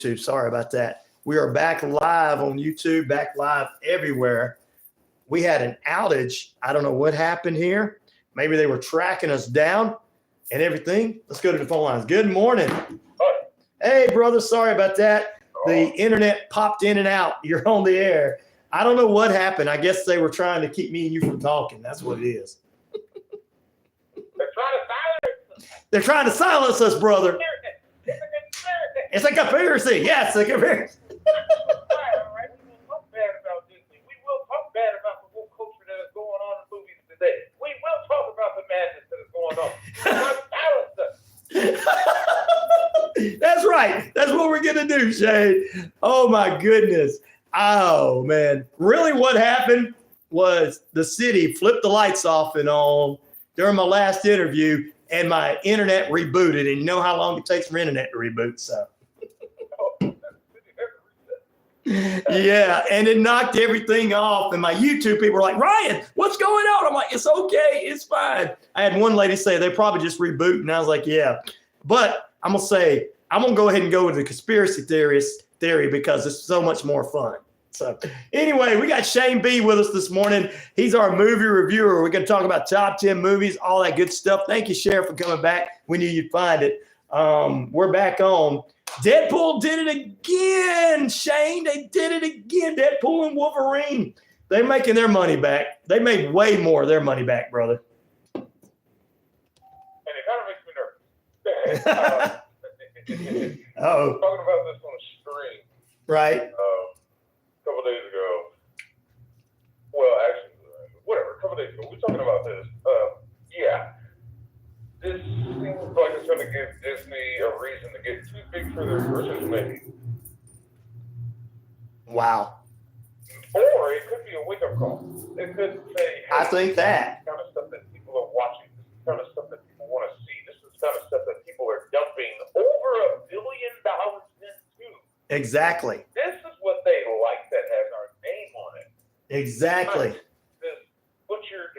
Sorry about that. We are back live on YouTube, back live everywhere. We had an outage. I don't know what happened here. Maybe they were tracking us down and everything. Let's go to the phone lines. Good morning. Hey, brother. Sorry about that. The internet popped in and out. You're on the air. I don't know what happened. I guess they were trying to keep me and you from talking. That's what it is. They're trying to silence us, brother. It's a conspiracy. Yes, a conspiracy. We will talk bad about Disney. We will talk bad about the whole culture that is going on in movies today. We will talk about the madness that is going on. That's right. That's what we're going to do, Shane. Oh, my goodness. Oh, man. Really what happened was the city flipped the lights off and on during my last interview, and my internet rebooted. And you know how long it takes for internet to reboot, so. Yeah, and it knocked everything off. And my YouTube people were like, Ryan, what's going on? I'm like, it's okay. It's fine. I had one lady say they probably just reboot. And I was like, yeah. But I'm going to go ahead and go with the conspiracy theory because it's so much more fun. So anyway, we got Shane B with us this morning. He's our movie reviewer. We're going to talk about top 10 movies, all that good stuff. Thank you, Sheriff, for coming back. We knew you'd find it. We're back on. Deadpool did it again, Shane. They did it again. Deadpool and Wolverine. They're making their money back. They made way more of their money back, brother. And it kind of makes me nervous. Uh-oh. Talking about this on a stream. Right. A couple days ago. Well, actually, whatever. A couple days ago. We're talking about this. Yeah. This seems like it's going to give Disney a reason to get too big for their britches, maybe. Wow. Or it could be a wake-up call. It could say, hey, I think that. This is the kind of stuff that people are watching. This is the kind of stuff that people want to see. This is the kind of stuff that people are dumping over $1 billion into. Exactly. This is what they like that has our name on it. Exactly. This butchered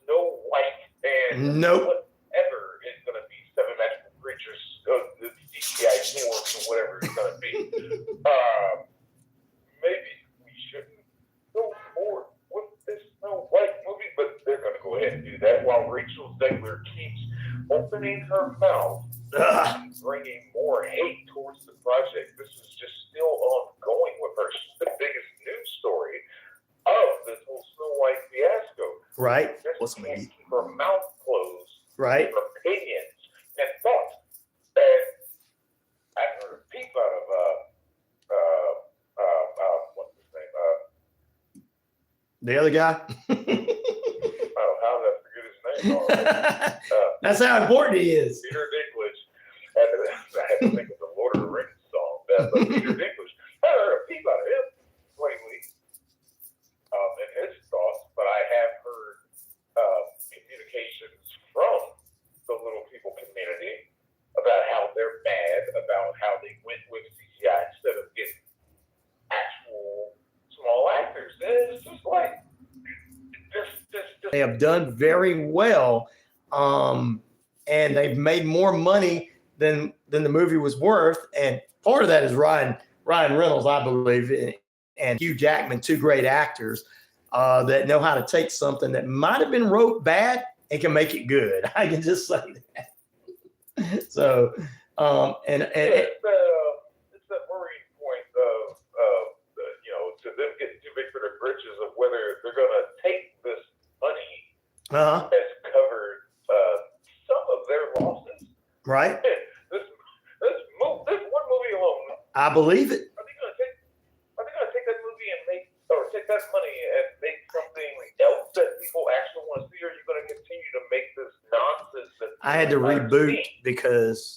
Snow White and Nope. whatever is going to be 7 magical creatures, the CGI forms or whatever it's going to be. Maybe we shouldn't go forward with this Snow White movie, but they're going to go ahead and do that while Rachel Zegler keeps opening her mouth and bringing more hate towards the project. This is just still ongoing with her. She's the biggest news story of this whole Snow White fiasco. Right. Just can't keep her mouth closed. Right. Opinions and thoughts. And I heard a peep out of what's his name? The other guy. Oh, how did I forget his name? That's how important he is. Peter Dinklage. I had to think of the Lord of the Rings song, but Peter Dinklage. I heard a peep out of him lately in his thoughts, but I have heard communications from the little people community about how they're mad about how they went with CGI instead of getting actual small actors. And it's just like They have done very well, and they've made more money than the movie was worth. And part of that is Ryan Reynolds, I believe, and Hugh Jackman, two great actors that know how to take something that might have been wrote bad and can make it good. I can just say that. So, it's that worrying point of to them getting too big for their britches of whether they're going to take this money has covered some of their losses. Right. This one movie alone. I believe it. Are they going to take that movie and take that money and make something else that people actually want to see? Or are you going to continue to make this nonsense? I had to reboot because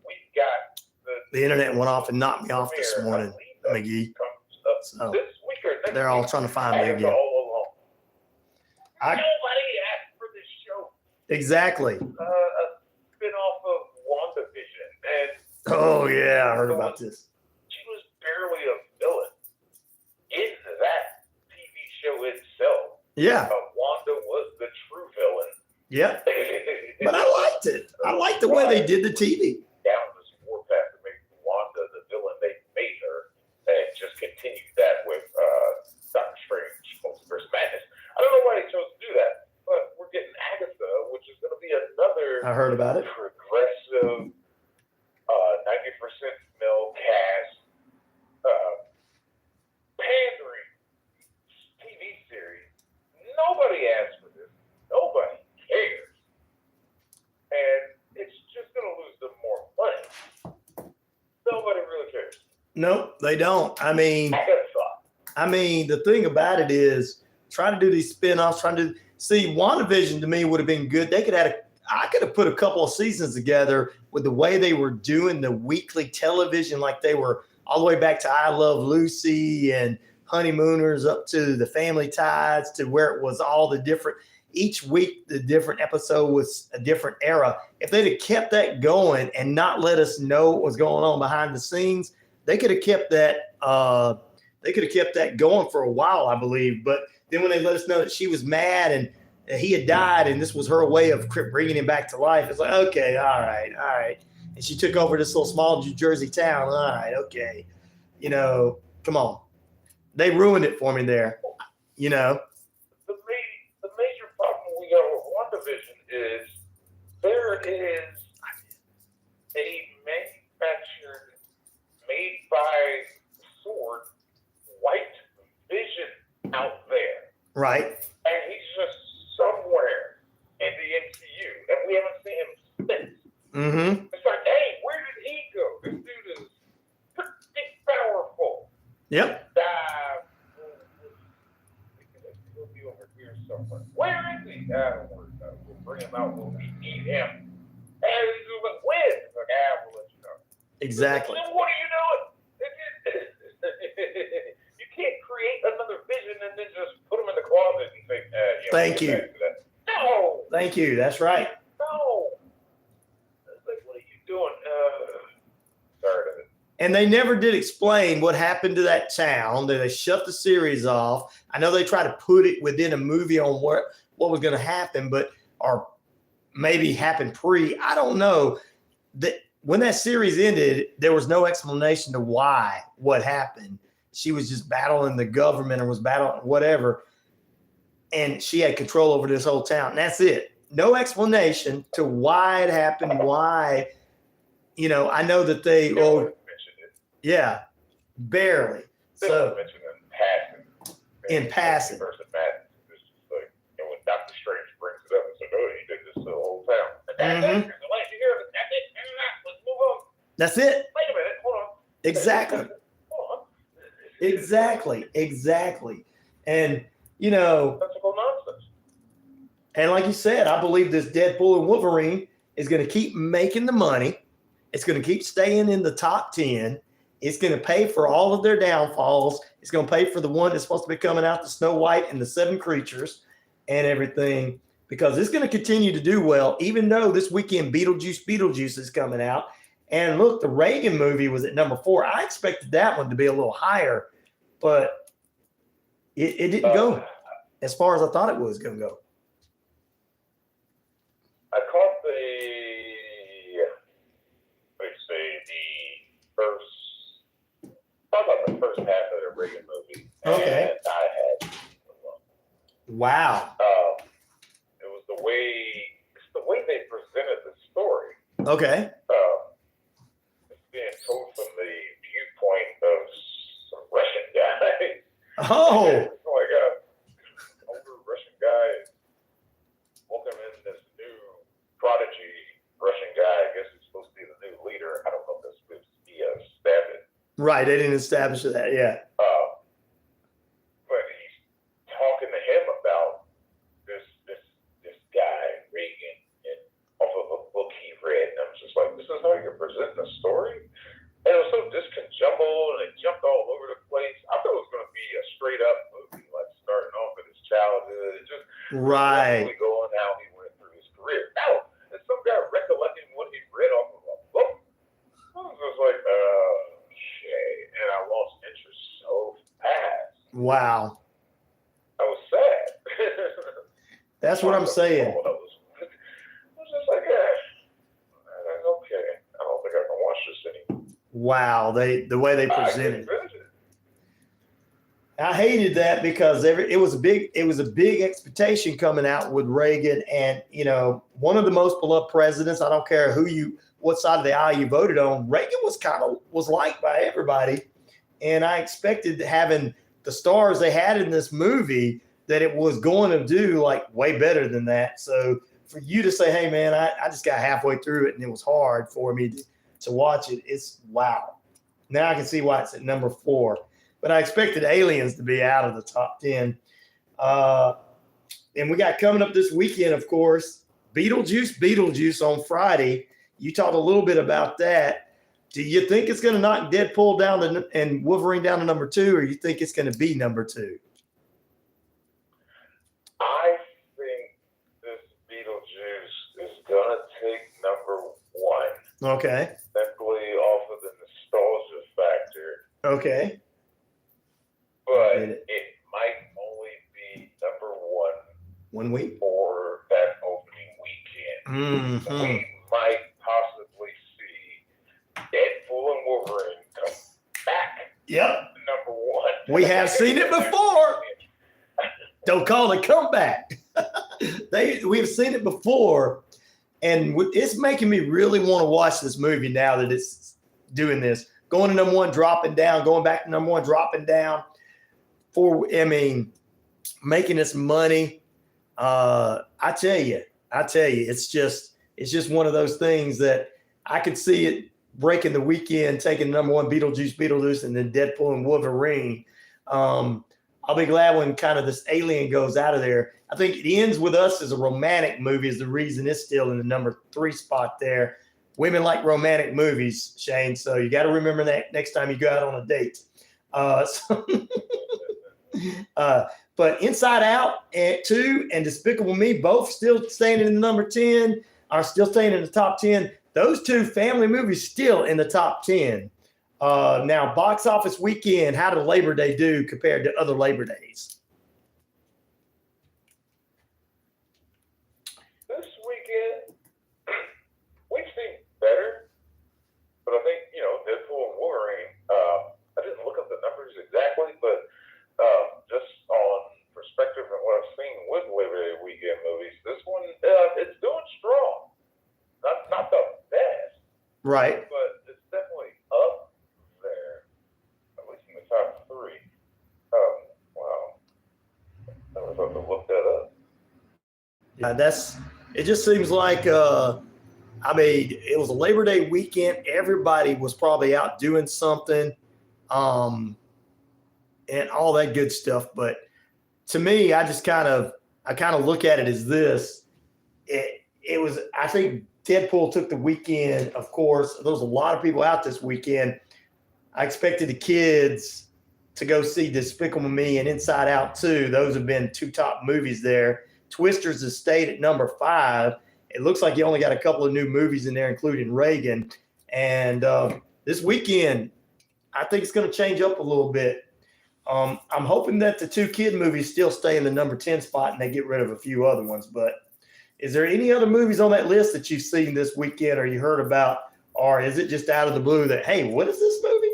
we've got the internet went off and knocked me off this morning, McGee. So this week or next they're all trying to find me again. Nobody asked for this show. Exactly. A spin-off of WandaVision. And oh, yeah, I heard about this. She was barely a villain in that TV show itself. Yeah. Wanda was the true villain. Yeah. But I liked it. I liked the way they did the TV. Down this warpath to make Wanda the villain. They I heard about it. Progressive, 90% male cast, pandering TV series. Nobody asked for this. Nobody cares. And it's just going to lose them more money. Nobody really cares. Nope, they don't. I mean, the thing about it is trying to do these spinoffs, WandaVision to me would have been good. I could have put a couple of seasons together with the way they were doing the weekly television, like they were all the way back to I Love Lucy and Honeymooners up to the Family Ties to where it was all the different, each week the different episode was a different era. If they'd have kept that going and not let us know what was going on behind the scenes, they could have kept that going for a while, I believe. But then when they let us know that she was mad and he had died and this was her way of bringing him back to life, it's like, okay, all right. And she took over this little small New Jersey town. All right, okay. Come on. They ruined it for me there, The major problem we got with WandaVision is there is a manufactured, made by Sword, white vision out there. Right. And he's just somewhere in the MCU. And we haven't seen him since. Mm-hmm. It's like, hey, where did he go? This dude is pretty powerful. Yep. He'll be over here somewhere. Where is he? Don't worry about it. We'll bring him out when we need him. And he's like, when? It's like, we'll let you know. Exactly. Then what are you doing? You can't create another vision and then just put him in the closet and say, Thank you. No. Thank you. That's right. No. It's like, what are you doing? Sorry. And they never did explain what happened to that town. They shut the series off. I know they tried to put it within a movie on what was going to happen, or maybe happen I don't know. That when that series ended, there was no explanation to what happened. She was just battling the government or was battling whatever. And she had control over this whole town. And that's it. No explanation to why it happened, why, I know that they mentioned it. Yeah, barely. So mentioned in passing. Person Madden. It's just like, when Doctor Strange brings it up, it's like, oh, he did this to the whole town. Mm-hmm. Let's move on. That's it. Wait a minute, hold on. Exactly. Hold on. Exactly. And Sensible nonsense. and like you said, I believe this Deadpool and Wolverine is going to keep making the money. It's going to keep staying in the top 10. It's going to pay for all of their downfalls. It's going to pay for the one that's supposed to be coming out, the Snow White and the Seven Creatures and everything, because it's going to continue to do well, even though this weekend Beetlejuice is coming out. And look, the Reagan movie was at number 4. I expected that one to be a little higher, but it didn't go as far as I thought it was going to go. I caught the first half of the Reagan movie. Okay. And I had Wow. It was the way they presented the story. Okay. It's being told from the viewpoint of some Russian guy. Oh. It's like an older Russian guy welcoming this new prodigy Russian guy. I guess he's supposed to be the new leader. I don't know if that's supposed to be established. Right. They didn't establish that. Yeah. But he's talking to him about this guy, Reagan, and off of a book he read. And I'm just like, this is how you're presenting a story? And it was so disconjumbled and it jumped all over the place. I thought it was going to be a straight up movie, like starting off with his childhood. It just Right. going how he went through his career. No, it's some guy recollecting what he read off of a book. I was just like, shit. And I lost interest so fast. Wow. I was sad. That's what I'm saying. I was just like, okay. I don't think I can watch this anymore. Wow. The way they presented. I hated that because it was a big expectation coming out with Reagan, and one of the most beloved presidents. I don't care what side of the aisle you voted on. Reagan was liked by everybody, and I expected having the stars they had in this movie that it was going to do like way better than that. So for you to say, "Hey man, I just got halfway through it and it was hard for me to watch it," it's wow. Now I can see why it's at number 4. But I expected Aliens to be out of the top 10. And we got coming up this weekend, of course, Beetlejuice on Friday. You talked a little bit about that. Do you think it's going to knock Deadpool down and Wolverine down to number 2, or you think it's going to be number 2? I think this Beetlejuice is going to take number 1. Okay. Simply off of the nostalgia factor. Okay. But it might only be number 1 1 week for that opening weekend. Mm-hmm. We might possibly see Deadpool and Wolverine come back. Yep. Number 1. We have seen it before. Don't call it a comeback. We've seen it before, and it's making me really want to watch this movie now that it's doing this. Going to number 1, dropping down, going back to number 1, dropping down. Making us money. I tell you, it's just one of those things that I could see it breaking the weekend, taking number 1 Beetlejuice, and then Deadpool and Wolverine. I'll be glad when kind of this Alien goes out of there. I think it ends with us as a romantic movie is the reason it's still in the number 3 spot there. Women like romantic movies, Shane. So you got to remember that next time you go out on a date. But Inside Out at 2 and Despicable Me both still staying in the number 10, are still staying in the top 10. Those 2 family movies still in the top 10. Now, box office weekend, how did Labor Day do compared to other Labor Days? This weekend, we've seen better, but I think, Deadpool and Wolverine, I didn't look up the numbers exactly, but just on perspective and what I've seen with Labor Day weekend movies, this one, it's doing strong. Not the best. Right. But it's definitely up there, at least in the top 3. Wow. I was about to look that up. It just seems like, it was a Labor Day weekend. Everybody was probably out doing something. And all that good stuff. But to me, I kind of look at it as this. It was, I think Deadpool took the weekend, of course. There was a lot of people out this weekend. I expected the kids to go see Despicable Me and Inside Out 2. Those have been 2 top movies there. Twisters has stayed at number 5. It looks like you only got a couple of new movies in there, including Reagan. And this weekend, I think it's going to change up a little bit. I'm hoping that the 2 kid movies still stay in the number 10 spot and they get rid of a few other ones. But is there any other movies on that list that you've seen this weekend or you heard about, or is it just out of the blue that, hey, what is this movie?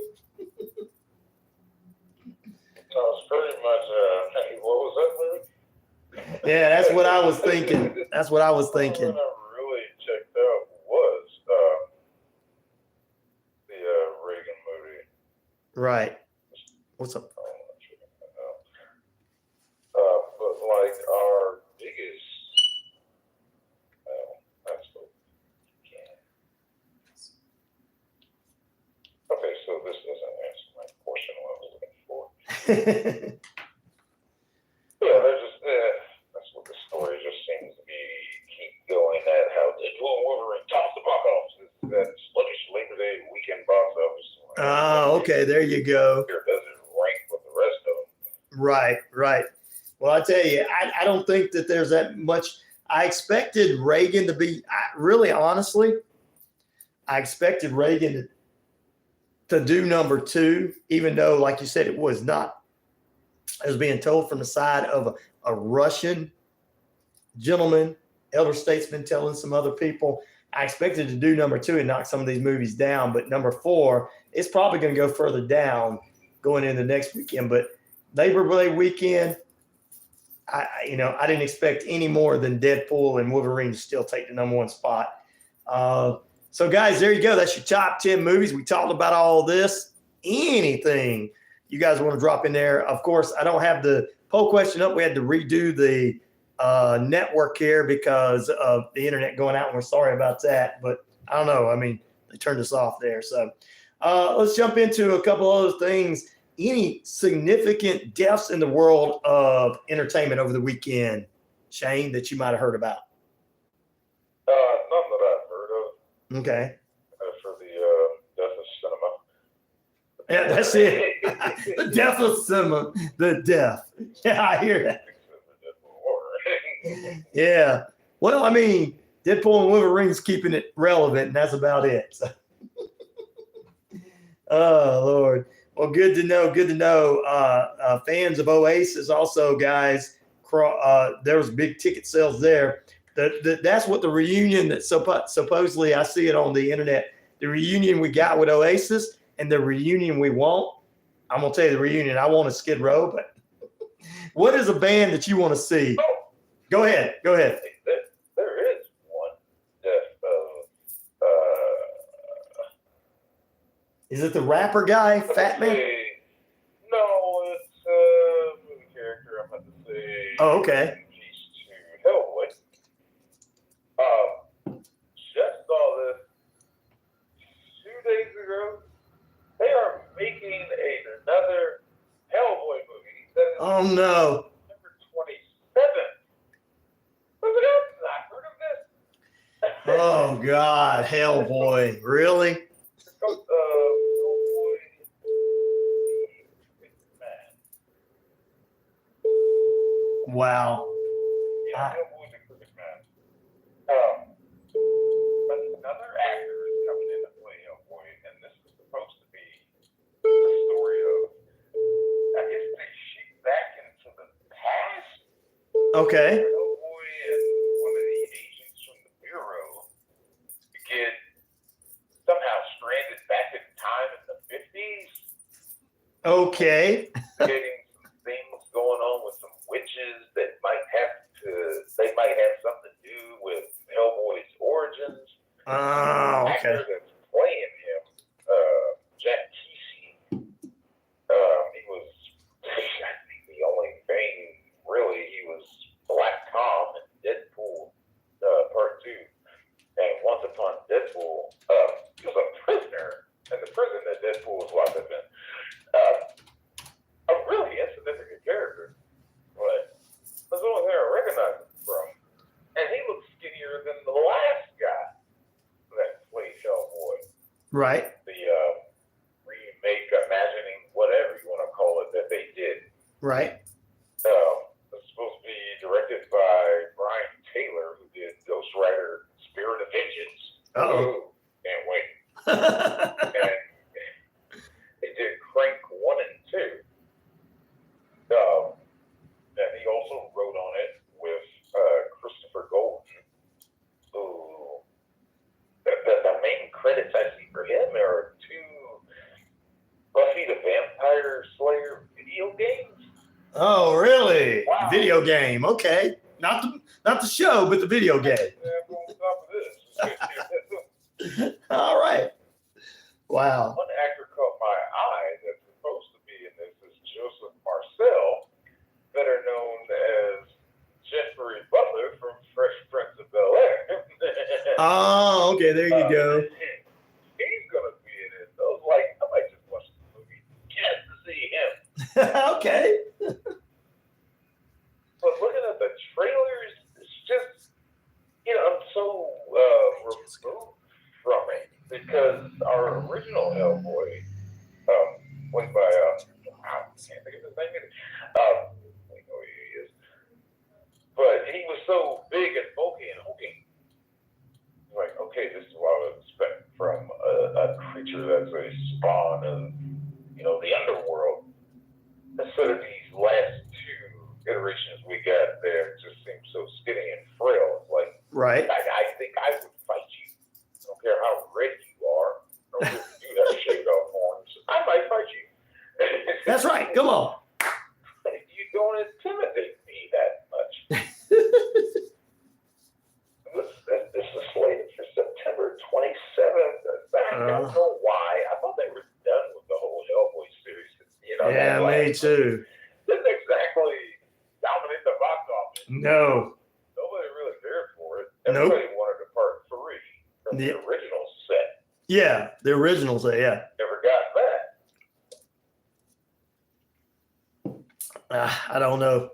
No, it's pretty much, hey, what was that movie? Yeah, that's what I was thinking. One I really checked out was the Reagan movie. Right. What's up? But like our biggest, that's what you can. Okay, so this doesn't answer my portion of what I was looking for. Yeah, that's what the story just seems to be. Keep going at how Deadpool and Wolverine tops the box office. That sluggish Labor Day weekend box office. Oh, okay, there you go. Here doesn't rank with the rest of them. Right. Well, I tell you, I don't think that there's that much. I expected Reagan to be, really honestly, I expected Reagan to do number 2, even though, like you said, it was not. It was being told from the side of a Russian gentleman, elder statesman telling some other people. I expected to do number 2 and knock some of these movies down, but number 4, it's probably going to go further down going into the next weekend. But Labor Day weekend, I didn't expect any more than Deadpool and Wolverine to still take the number one spot. So guys, there you go. That's your top 10 movies. We talked about all this. Anything you guys want to drop in there? Of course, I don't have the poll question up. We had to redo the network here because of the internet going out, and we're sorry about that. But I don't know. I mean, they turned us off there. So let's jump into a couple other things. Any significant deaths in the world of entertainment over the weekend, Shane, that you might have heard about? None that I've heard of. Okay. For the death of cinema. Yeah, that's it. The death of cinema. The death. Yeah, I hear that. Yeah. Well, I mean, Deadpool and Wolverine's keeping it relevant, and that's about it. So. Oh, Lord. Well, good to know. Good to know. Fans of Oasis also, guys, there was big ticket sales there. That's what the reunion that supposedly I see it on the internet. The reunion we got with Oasis and the reunion we want. I'm going to tell you the reunion I want is Skid Row, but what is a band that you want to see? Go ahead. Go ahead. There is one death of is it the rapper guy, Fat Man? No, it's a character. I'm about to say. Oh, okay. Hellboy. Just saw this 2 days ago. They are making another Hellboy movie. That is Oh no. September 27th. Look at that! I heard of this. Oh God, Hellboy. Really? Wow. Yeah, Hellboy's a crooked man. But another actor is coming in to play Hellboy, and this is supposed to be the story of, I guess they shoot back into the past. Okay. Hellboy and one of the agents from the Bureau get somehow stranded back in time in the 50s. Okay. Getting some things going on with some witches that might have something to do with Hellboy's origins. Oh, okay. Actor that's playing him, Jack Kesey, he was, I think the only thing really, he was Black Tom in Deadpool Part 2. And once upon Deadpool, he was a prisoner in the prison that Deadpool was locked up in. A really insignificant character, but that's the only thing I recognize him from. And he looks skinnier than the last guy that played Hellboy. Right. The remake, imagining, whatever you want to call it, that they did. Right. It's supposed to be directed by Brian Taylor, who did Ghost Rider, Spirit of Vengeance. Uh-oh. Can't wait. And they did Crank 1 and 2. And he also wrote on it with Christopher Golden, who the main credits I see for him are 2 Buffy the Vampire Slayer video games. Oh, really? Wow. Video game. Okay. Not the show, but the video game. On top of this. All right. Wow. One actor caught my eye that's supposed to be in this is Joseph Marcel, better known as Jeffrey Butler from Fresh Prince of Bel-Air. Oh, okay. There you go. He's going to be in it. So I was like, I might just watch the movie just to see him. Okay. But looking at the trailers, it's just, I'm so removed from it because our original Hellboy, played by, I can't think of his name. I know who he is. But he was so big and bulky and hulking. Like, okay, this is what I would expect from a creature that's a spawn of, the underworld. Instead of these last 2 iterations we got there, just seem so skinny and frail. It's like, Right. I think I would fight you. I don't care how red you are. I don't care if you have shaved off horns. I might fight you. That's right. Come on. Yeah, me too. Didn't exactly dominate the box office. No. Nobody really cared for it. Nope. Everybody wanted a part 3 from the original set. Yeah, the originals, yeah. Never got that. I don't know.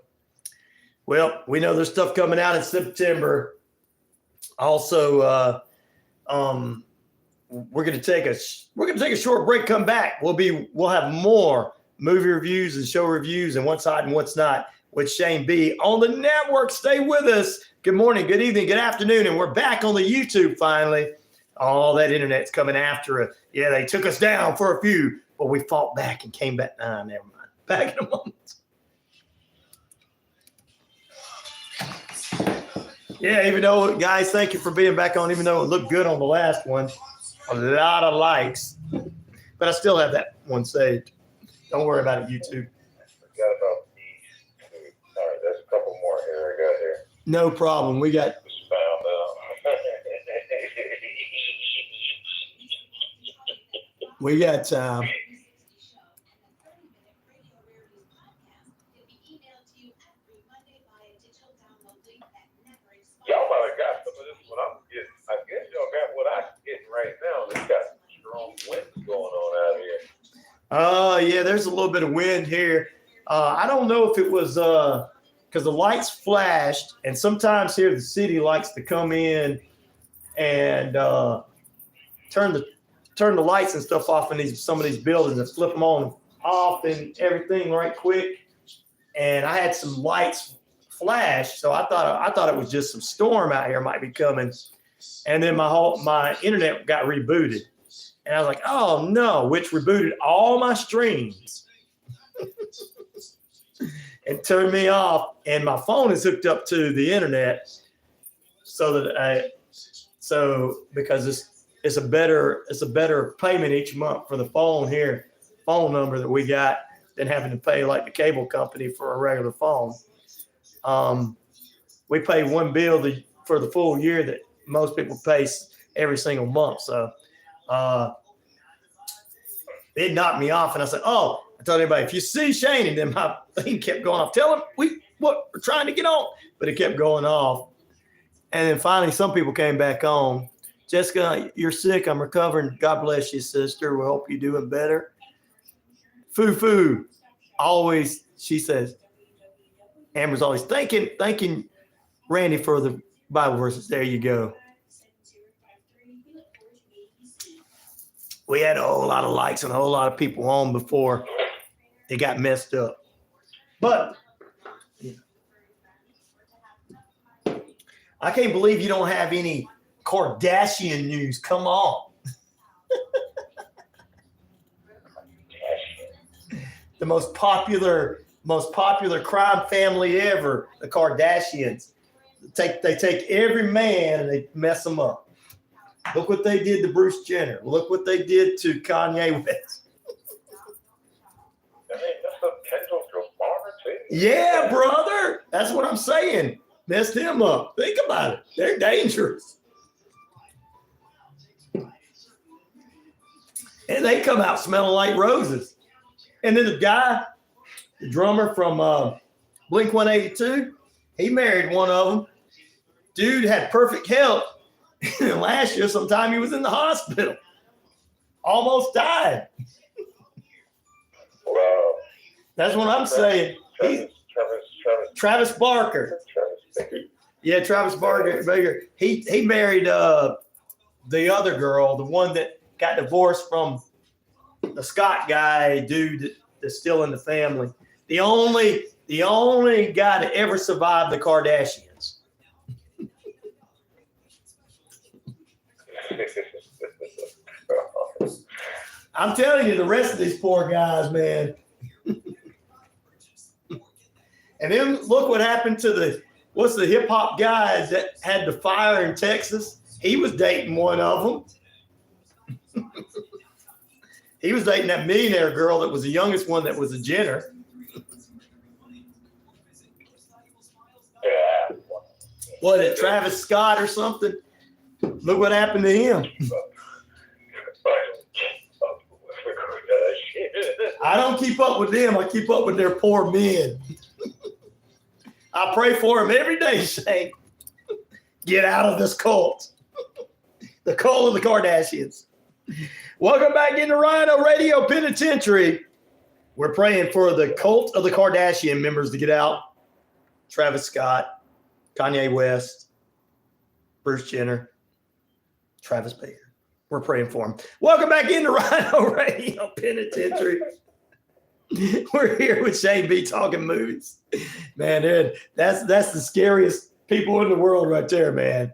Well, we know there's stuff coming out in September. Also, we're gonna take a short break. Come back. We'll have more movie reviews and show reviews and what's hot and what's not with Shane B on the network. Stay with us. Good morning, good evening, good afternoon, and we're back on the YouTube finally. All that internet's coming after us. Yeah, they took us down for a few, but we fought back and came back. Never mind. Back in a moment. Yeah, even though, guys, thank you for being back on, even though it looked good on the last one. A lot of likes. But I still have that one saved. Don't worry about it, YouTube. Forgot about these two. All right, there's a couple more here I got here. No problem. We got... Just found out. We got... Y'all might have got some of this when I'm getting. I guess y'all got what I'm getting right now. They got some strong winds going on out here. Yeah, there's a little bit of wind here. I don't know if it was because the lights flashed, and sometimes here the city likes to come in and turn the lights and stuff off in some of these buildings and flip them on off and everything right quick. And I had some lights flash, so I thought it was just some storm out here might be coming, and then my internet got rebooted, and I was like, oh no, which rebooted all my streams and turned me off, and my phone is hooked up to the internet, so because it's a better payment each month for the phone number that we got than having to pay like the cable company for a regular phone. We pay one bill for the full year that most people pay every single month. So it knocked me off, and I said, "Oh," I told everybody, "If you see Shane," and then my thing kept going off. Tell him we're trying to get on, but it kept going off. And then finally, some people came back on. Jessica, you're sick. I'm recovering. God bless you, sister. We hope you're doing better. Foo. Always, she says. Amber's always thanking Randy for the Bible verses. There you go. We had a whole lot of likes and a whole lot of people on before they got messed up. But I can't believe you don't have any Kardashian news. Come on. The most popular crime family ever, the Kardashians. They take every man and they mess them up. Look what they did to Bruce Jenner. Look what they did to Kanye West. I mean, that's a potential Lamar too. Yeah, brother. That's what I'm saying. Messed him up. Think about it. They're dangerous. And they come out smelling like roses. And then the guy, the drummer from Blink-182, he married one of them. Dude had perfect health. And last year, sometime he was in the hospital. Almost died. Wow. That's what I'm saying. Travis Barker. Yeah, Travis Barker. He married the other girl, the one that got divorced from the Scott guy, dude that's still in the family. The only guy to ever survive the Kardashians. I'm telling you, the rest of these poor guys, man. And then look what happened to the hip hop guys that had the fire in Texas. He was dating one of them. He was dating that millionaire girl that was the youngest one that was a Jenner. Yeah. What, Travis Scott or something? Look what happened to him. I don't keep up with them. I keep up with their poor men. I pray for them every day, Shane. Get out of this cult. The cult of the Kardashians. Welcome back into RyanORadio Penitentiary. We're praying for the cult of the Kardashian members to get out. Travis Scott, Kanye West, Bruce Jenner, Travis Baker. We're praying for him. Welcome back into RyanORadio Penitentiary. We're here with Shane B talking movies. Man, dude, that's the scariest people in the world right there, man.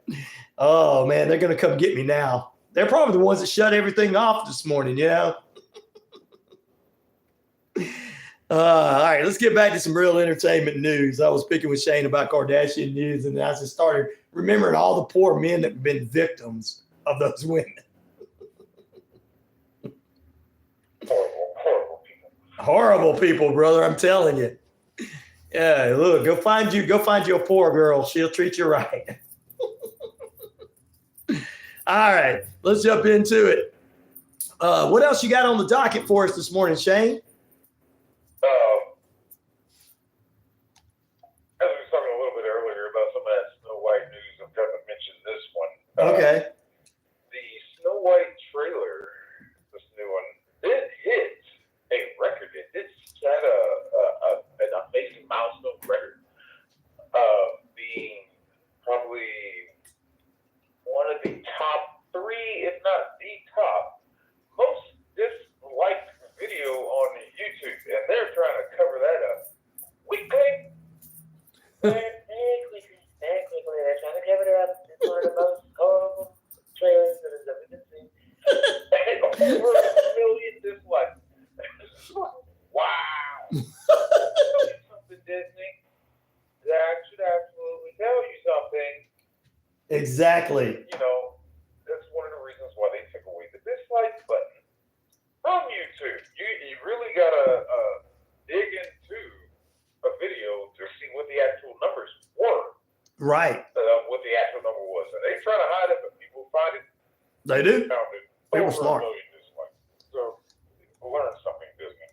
Oh, man, they're going to come get me now. They're probably the ones that shut everything off this morning, you know? All right, let's get back to some real entertainment news. I was speaking with Shane about Kardashian news, and I just started remembering all the poor men that have been victims of those women. Horrible people, brother. I'm telling you. Yeah, look, go find you a poor girl. She'll treat you right. All right, let's jump into it. What else you got on the docket for us this morning, Shane? As we were talking a little bit earlier about some of that Snow White news, I'm going to mention this one. Okay. The Snow White trailer, this new one, did hit a record. It did set an amazing milestone record of being probably one of the top 3, if not the top, most disliked video on YouTube. And they're trying to cover that up weekly. Very quickly. They're trying to cover it up. It's one of the most horrible trailers that has ever been seen. And over 1 million dislikes. Wow. Something, Disney. That should absolutely tell you something. Exactly. You know, that's one of the reasons why they took away the dislike button from YouTube. You really got to dig into a video to see what the actual numbers were. Right. What the actual number was. And they try to hide it, but people find it. They do. Found it. They were Over smart. 1 million dislikes. So, learn something, Disney.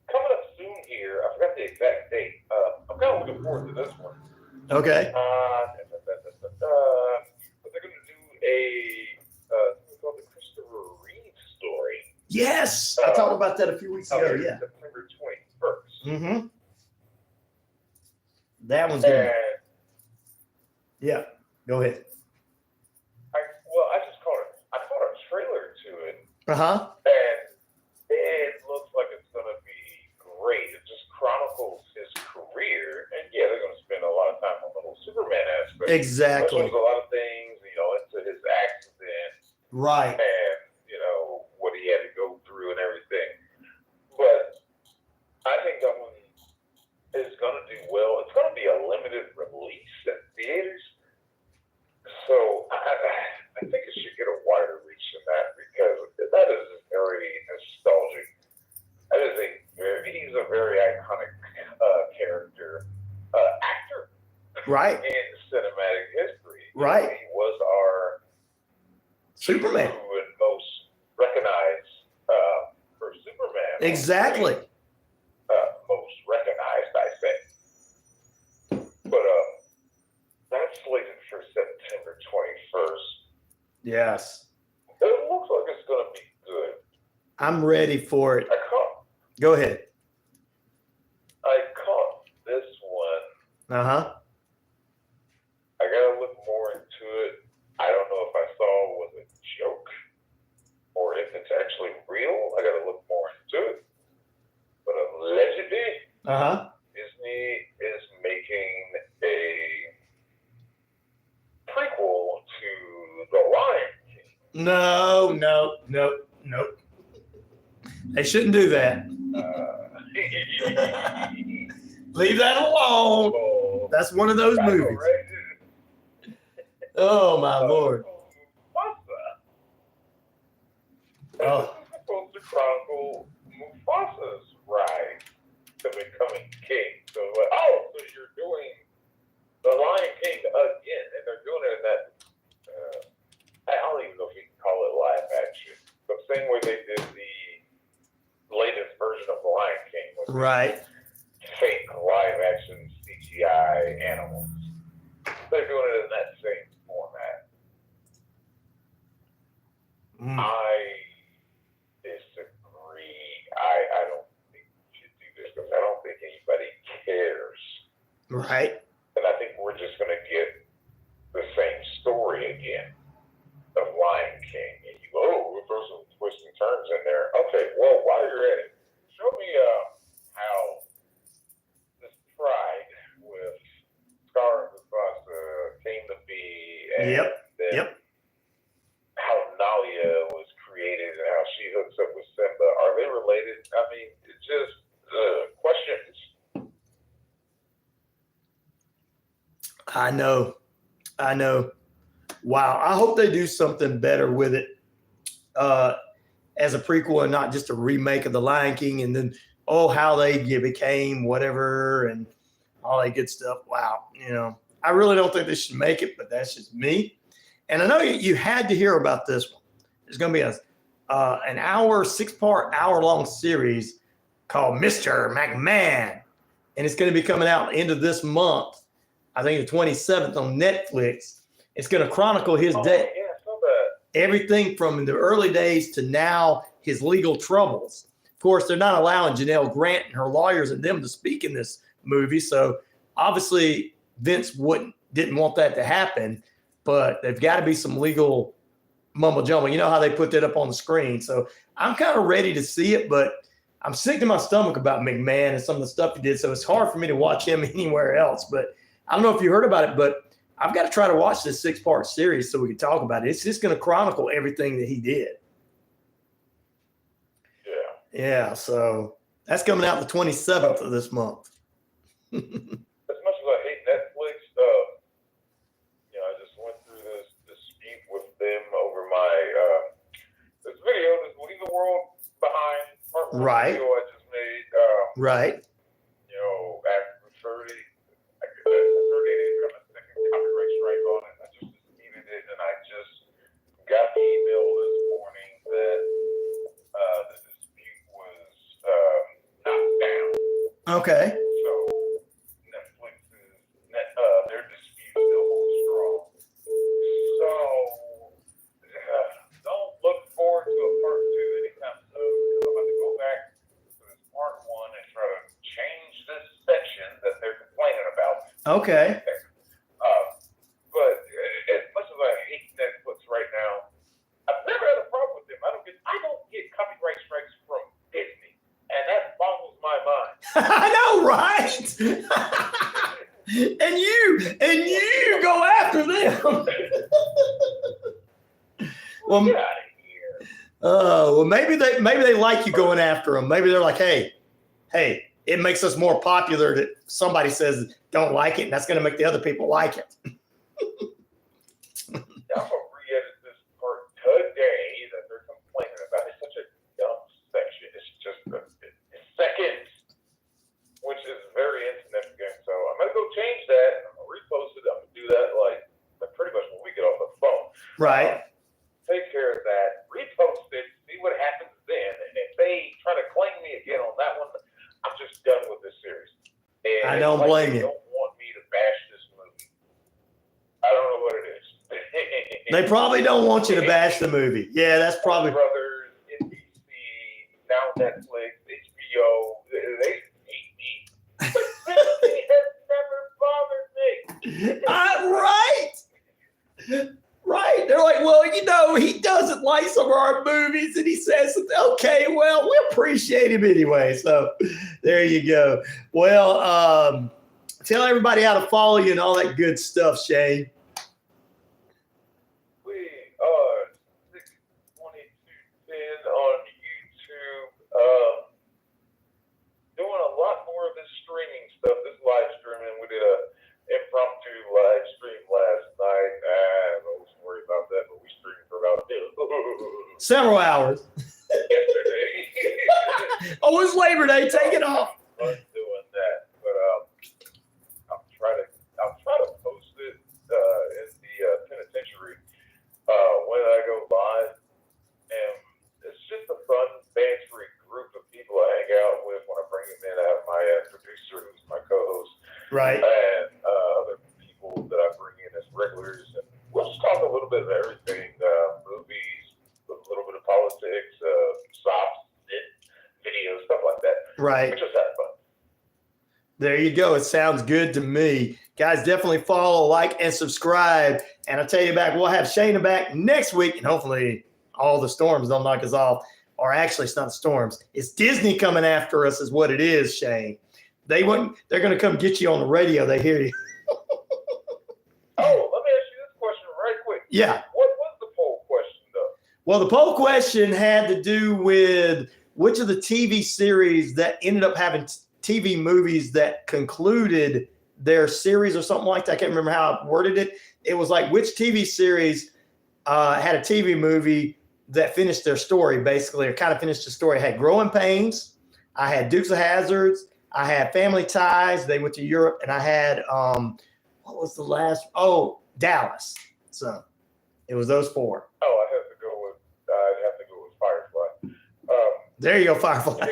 Coming up soon here, I forgot the exact date. I'm kind of looking forward to this one. Okay. But they're going to do something called the Christopher Reeve story. Yes. I talked about that a few weeks ago. Yeah. September 21st. Mm-hmm. That one's good. And Yeah. Go ahead. I caught a trailer to it, Uh-huh. and it looks like it's going to be great. It just chronicles his career, and yeah, they're going to spend a lot of time on the whole Superman aspect. Exactly. There's a lot of things, into his accident. Right. And, what he had to go through and everything. But I think that one is going to do well. It's going to be a limited release at theaters. So I think it should get a wider reach than that, because that is very nostalgic. He's a very iconic character, actor. Right. In cinematic history. Right. He was our Superman. true and most recognized for Superman. Exactly. Most recognized, I say. But that's slated for September 21st. Yes. It looks like it's going to be good. I'm ready for it. Go ahead. I caught this one. Uh-huh. I got to look more into it. I don't know if I saw was a joke or if it's actually real. I got to look more into it. But allegedly, Disney is making a prequel to The Lion King. No. They shouldn't do that. Leave that alone. That's one of those movies. Right? Oh, my Lord. Oh. This is supposed to chronicle Mufasa's ride to becoming king. So, so you're doing The Lion King again, and they're doing it in that, I don't even know if you can call it live action, but same way they did the latest Lion King with Right. fake live action CGI animals. They're doing it in that same format. I disagree. I don't think we should do this because I don't think anybody cares. Right. And I think we're just going to get the same story again of Lion King. And you go, oh, we'll throw some twists and turns in there. Okay, well, while you're at it, show me how this pride with Scar and Mufasa came to be. And Yep. how Nalia was created and how she hooks up with Simba. Are they related? I mean, it's just questions. I know. Wow. I hope they do something better with it as a prequel and not just a remake of The Lion King and then, how they became whatever and all that good stuff. Wow. I really don't think they should make it, but that's just me. And I know you had to hear about this one. There's going to be an 6-part, hour-long series called Mr. McMahon. And it's going to be coming out end of this month. I think the 27th on Netflix. It's going to chronicle his day. Yeah, I saw that. Everything from the early days to now, his legal troubles. Of course, they're not allowing Janelle Grant and her lawyers and them to speak in this movie. So obviously, Vince didn't want that to happen. But there's got to be some legal mumble jumble. You know how they put that up on the screen. So I'm kind of ready to see it, but I'm sick to my stomach about McMahon and some of the stuff he did. So it's hard for me to watch him anywhere else. But I don't know if you heard about it, but I've got to try to watch this 6-part series so we can talk about it. It's just going to chronicle everything that he did. Yeah. So that's coming out the 27th of this month. As much as I hate Netflix, I just went through this dispute with them over my this video, this Leave the World Behind part 1 Right. video I just made. Right. After 30 days, got my second copyright strike on it. I just disputed it, and I just got the email this morning that the dispute was knocked down. Okay. So Netflix's their dispute still holds strong. So don't look forward to a part 2 anytime soon because I'm going to go back to this part 1 and try to change this section that they're complaining about. Okay. But as much as I hate Netflix right now, I've never had a problem with them. I don't get copyright strikes from Disney, and that boggles my mind. I know, right? and you go after them. Well, Get out of here. well, maybe they like you going after them. Maybe they're like, hey, it makes us more popular that somebody says don't like it, and that's going to make the other people like it. I'm going to re-edit this part today that they're complaining about. It's such a dumb section. It's just a second, which is very insignificant. So I'm going to go change that, and I'm going to repost it. I'm going to do that like pretty much when we get off the phone. Right. Take care of that. Repost it. See what happens then. And if they try to claim me again on that one, I'm just done with this series. And I don't blame you. They don't want me to bash this movie. I don't know what it is. They probably don't want you to bash the movie. Yeah, that's probably. Brothers, NBC, now Netflix, HBO, they hate me. But Disney has never bothered me. Right. They're like, well, he doesn't like some of our movies, and he says, okay, well, we appreciate him anyway. So there you go. Well, tell everybody how to follow you and all that good stuff, Shane. We are 62210 on YouTube. Doing a lot more of this streaming stuff, this live streaming. We did a impromptu live stream last night. I was worried about that, but we streamed for about Several hours. yesterday. Oh, it's Labor Day. Take it off. Fun doing that, but I'll try to post it in the Penitentiary when I go live, and it's just a fun, bantery group of people I hang out with when I Right. And other people that I bring in as regulars. And we'll just talk a little bit of everything, movies, a little bit of politics, soft videos, stuff like that. Right. We just have fun. There you go. It sounds good to me. Guys, definitely follow, like, and subscribe. And I'll tell you back, we'll have Shayna back next week, and hopefully all the storms don't knock us off. Or actually, it's not the storms. It's Disney coming after us is what it is, Shane. They're going to come get you on the radio. They hear you. Oh, let me ask you this question right quick. Yeah. What was the poll question, though? Well, the poll question had to do with which of the TV series that ended up having TV movies that concluded their series or something like that. I can't remember how I worded it. It was like which TV series had a TV movie that finished their story, basically, or kind of finished the story. I had Growing Pains. I had Dukes of Hazzards. I had Family Ties. They went to Europe. And I had, what was the last? Oh, Dallas. So it was those four. Oh, I'd have to go with Firefly. There you go, Firefly.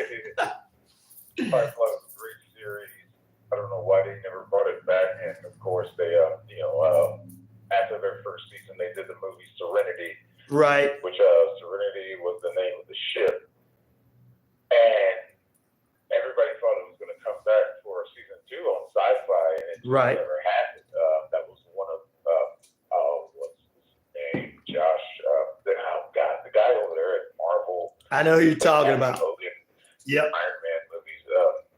Firefly was a great series. I don't know why they never brought it back. And of course, they, after their first season, they did the movie Serenity. Right. Which Serenity was the name of the ship. And everybody thought it was going to come back for season 2 on Sci-Fi, and it just never happened. That was one of, what's his name? Josh, the guy over there at Marvel. I know who you're talking about. Logan, yep. Iron Man movies.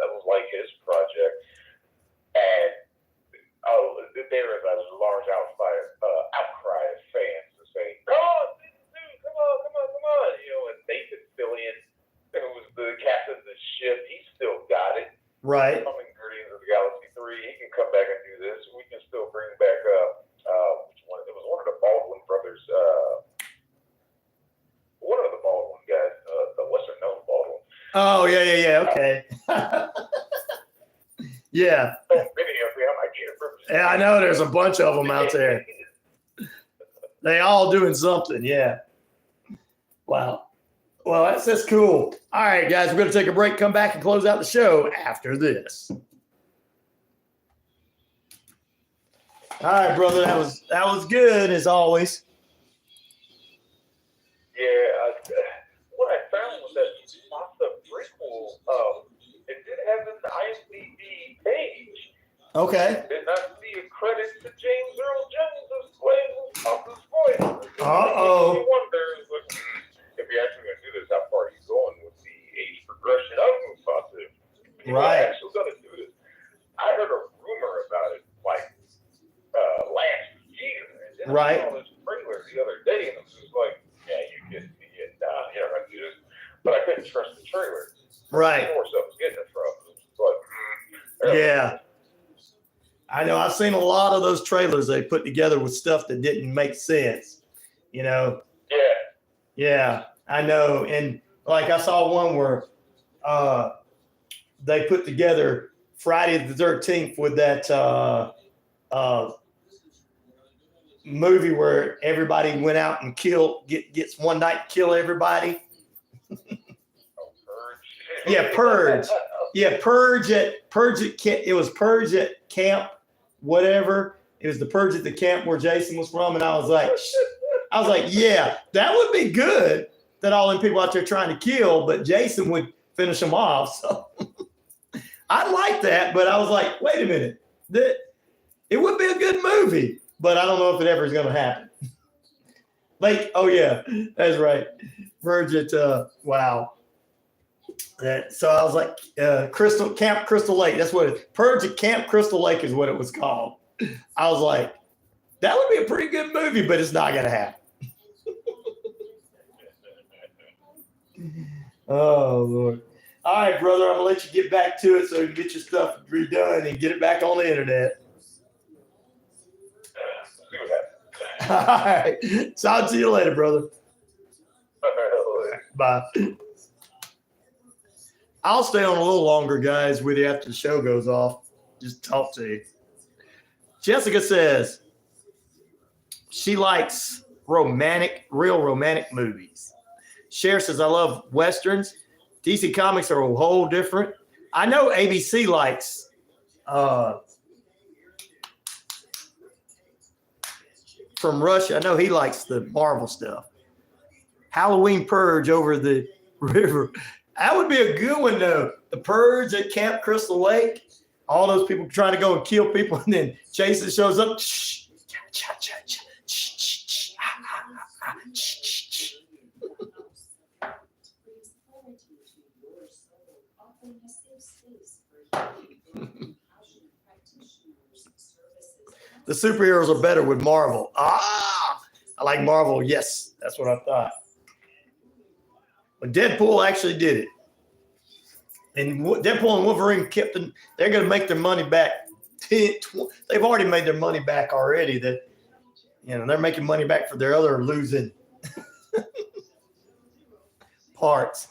That was like his project. And there was a large outcry of fans to say, "Come on, season 2, come on!" And Nathan Fillion, who was the captain of the ship, he still got it. Right. Coming Guardians of the Galaxy 3, he can come back and do this. We can still bring back which one? It was one of the Baldwin brothers. One of the Baldwin guys, the lesser known Baldwin. Oh yeah. Okay. Yeah. Many of them, I can't remember. Yeah, I know there's a bunch of them out there. They all doing something. Yeah. Wow. Well, that's cool. All right, guys, we're going to take a break, come back and close out the show after this. All right, brother, that was good as always. Yeah, what I found was that the prequel, it did have an IMDb page. Okay. Did not see a credit to James Earl Jones as playing Falcon's voice. Uh-oh. You wonder, if you're actually going to do this, how far are you going with the age progression of Mufasa? Right. Actually going to do this. I heard a rumor about it last year, and then I saw this trailer the other day, and I was just like, "Yeah, you're kidding me? You're not going to do this." But I couldn't trust the trailer. Right. Of course, I was getting it from. But yeah. I know. I've seen a lot of those trailers they put together with stuff that didn't make sense. Yeah. Yeah, I know. And like I saw one where they put together Friday the 13th with that movie where everybody went out and gets one night to kill everybody. Purge. Yeah, Purge. Yeah, Purge at it was Purge at camp, whatever. It was the Purge at the camp where Jason was from, and I was like, yeah, that would be good. That all them people out there trying to kill, but Jason would finish them off. So I like that, but I was like, wait a minute, it would be a good movie, but I don't know if it ever is going to happen. Like, oh yeah, that's right, Purge at wow. So I was like, Camp Crystal Lake. That's what it. Purge at Camp Crystal Lake is what it was called. I was like, that would be a pretty good movie, but it's not gonna happen. Oh Lord! All right, brother, I'm gonna let you get back to it so you can get your stuff redone and get it back on the internet. All right, so I'll see you later, brother. Bye. I'll stay on a little longer, guys, with you after the show goes off. Just talk to you. Jessica says she likes real romantic movies. Cher says, I love Westerns. DC Comics are a whole different. I know ABC likes from Russia. I know he likes the Marvel stuff. Halloween Purge over the river. That would be a good one, though. The Purge at Camp Crystal Lake. All those people trying to go and kill people, and then Jason shows up. The superheroes are better with Marvel. I like Marvel. Yes, that's what I thought. But Deadpool actually did it. And Deadpool and Wolverine they're going to make their money back. They've already made their money back already. They're making money back for their other losing parts.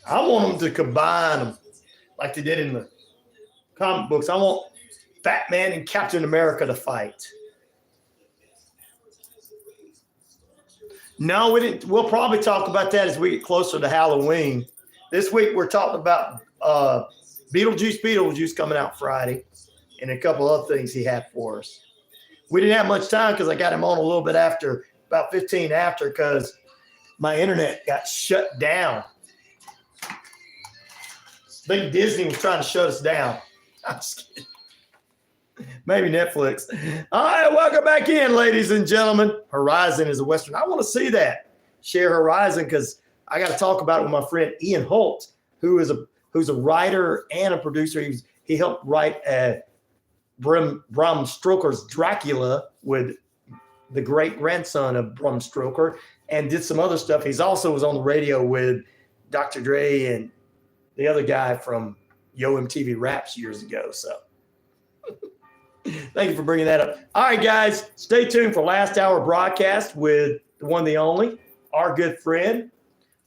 I want them to combine them like they did in the comic books. I want Batman and Captain America to fight. No, we didn't. We'll probably talk about that as we get closer to Halloween. This week we're talking about Beetlejuice coming out Friday and a couple other things he had for us. We didn't have much time because I got him on a little bit after, about 15 after, because my internet got shut down. I think Disney was trying to shut us down. I'm just kidding. Maybe Netflix. All right, welcome back in, ladies and gentlemen. Horizon is a Western. I want to see that. Share Horizon, because I got to talk about it with my friend Ian Holt, who's a writer and a producer. He helped write Bram Stoker's Dracula with the great-grandson of Bram Stoker, and did some other stuff. He's also was on the radio with Dr. Dre and the other guy from Yo MTV Raps years ago. So thank you for bringing that up. All right, guys, stay tuned for last hour broadcast with the one, the only, our good friend,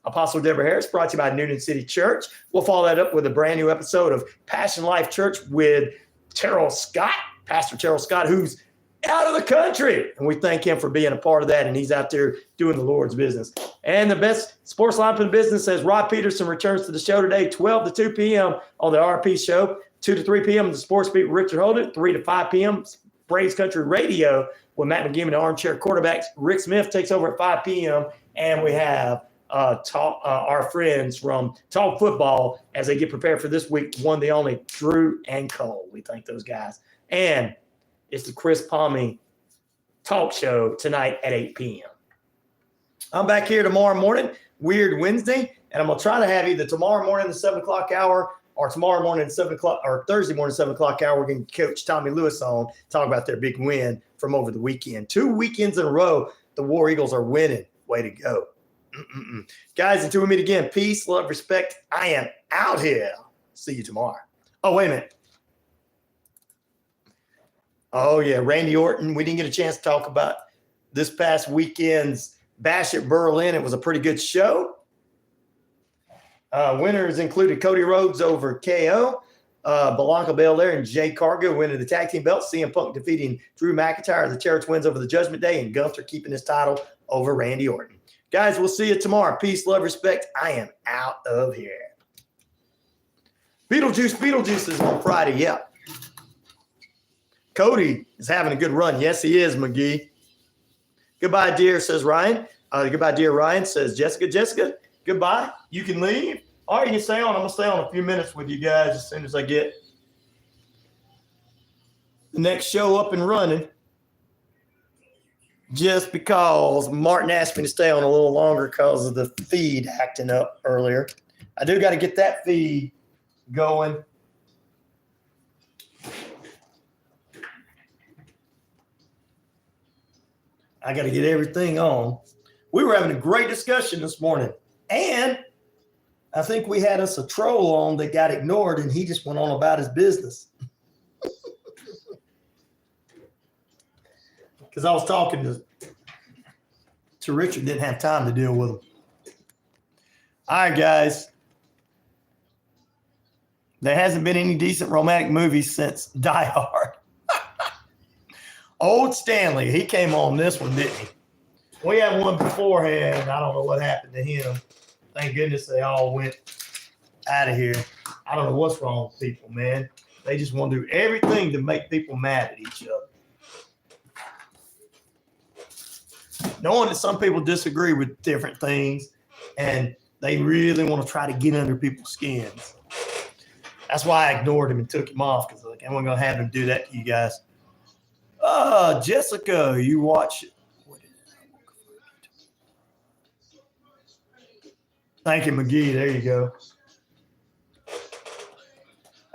Apostle Deborah Harris, brought to you by Noonan City Church. We'll follow that up with a brand new episode of Passion Life Church with Terrell Scott, Pastor Terrell Scott, who's out of the country. And we thank him for being a part of that. And he's out there doing the Lord's business. And the best sports lineup in the business says Rod Peterson returns to the show today, 12 to 2 p.m. on the RP show, 2 to 3 p.m. the Sports Beat with Richard Holdridge, 3 to 5 p.m. Braves Country Radio with Matt McGee and armchair quarterbacks. Rick Smith takes over at 5 p.m. And we have our friends from Talk Football as they get prepared for this week, one, the only, Drew and Cole. We thank those guys. And it's the Chris Palmy Talk Show tonight at 8 p.m. I'm back here tomorrow morning, Weird Wednesday, and I'm going to try to have either tomorrow morning the 7 o'clock hour or tomorrow morning at 7 o'clock or Thursday morning 7 o'clock hour. We're going to Coach Tommy Lewis on, talk about their big win from over the weekend. 2 weekends in a row, the War Eagles are winning. Way to go. Guys, until we meet again, peace, love, respect. I am out here. See you tomorrow. Oh, wait a minute. Oh, yeah, Randy Orton. We didn't get a chance to talk about this past weekend's Bash at Berlin. It was a pretty good show. Winners included Cody Rhodes over KO, Blanca Belair and Jay Cargill winning the tag team belts, CM Punk defeating Drew McIntyre, the Terrence wins over the Judgment Day, and Gunther keeping his title over Randy Orton. Guys, we'll see you tomorrow. Peace, love, respect. I am out of here. Beetlejuice is on Friday. Yeah. Cody is having a good run. Yes, he is, McGee. Goodbye, dear, says Ryan. Goodbye, dear Ryan, says Jessica. Jessica, goodbye. You can leave. All right, you can stay on. I'm going to stay on a few minutes with you guys as soon as I get the next show up and running. Just because Martin asked me to stay on a little longer because of the feed acting up earlier. I do got to get that feed going. I got to get everything on. We were having a great discussion this morning. And I think we had us a troll on that got ignored, and he just went on about his business. Because I was talking to Richard, didn't have time to deal with him. All right, guys. There hasn't been any decent romantic movies since Die Hard. Old Stanley, he came on this one, didn't he? We had one beforehand. I don't know what happened to him. Thank goodness they all went out of here. I don't know what's wrong with people, man. They just want to do everything to make people mad at each other. Knowing that some people disagree with different things and they really want to try to get under people's skins. That's why I ignored him and took him off because like, I'm going to have him do that to you guys. Jessica, you watch. Thank you, McGee. There you go.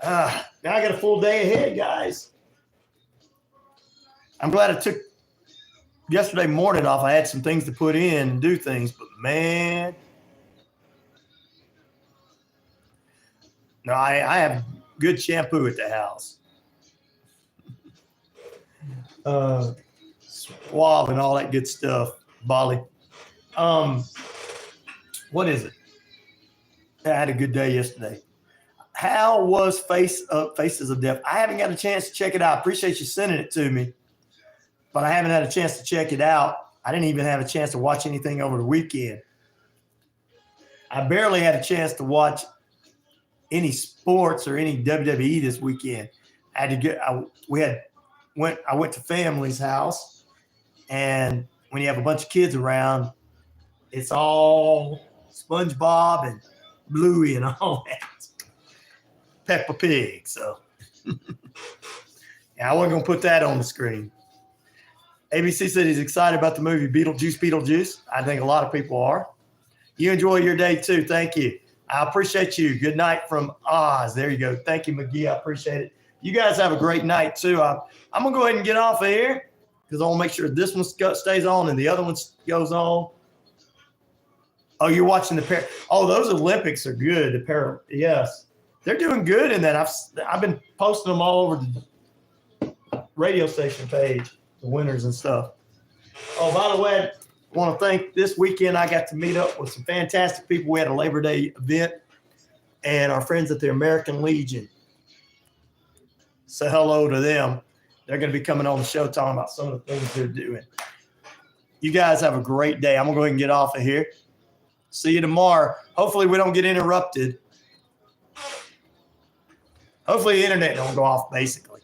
Now I got a full day ahead, guys. I'm glad I took yesterday morning off. I had some things to put in and do things, but man, no, I have good shampoo at the house. Suave and all that good stuff, Bali. What is it? I had a good day yesterday. How was Faces of Death? I haven't got a chance to check it out. I appreciate you sending it to me, but I haven't had a chance to check it out. I didn't even have a chance to watch anything over the weekend. I barely had a chance to watch any sports or any WWE this weekend. I went to family's house, and when you have a bunch of kids around, it's all SpongeBob and Bluey and all that. Peppa Pig. So yeah, I wasn't gonna put that on the screen. ABC said he's excited about the movie Beetlejuice. I think a lot of people are. You enjoy your day too. Thank you. I appreciate you. Good night from Oz. There you go. Thank you, McGee. I appreciate it. You guys have a great night too. I'm gonna go ahead and get off of here because I want to make sure this one stays on and the other one goes on. Oh, you're watching the Oh, those Olympics are good. Yes, they're doing good in that. I've been posting them all over the radio station page, the winners and stuff. Oh, by the way, I want to thank this weekend. I got to meet up with some fantastic people. We had a Labor Day event, and our friends at the American Legion. Say hello to them. They're going to be coming on the show talking about some of the things they're doing. You guys have a great day. I'm going to go ahead and get off of here. See you tomorrow. Hopefully we don't get interrupted. Hopefully the internet don't go off, basically.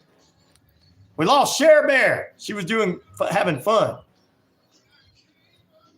We lost Cher Bear. She was having fun.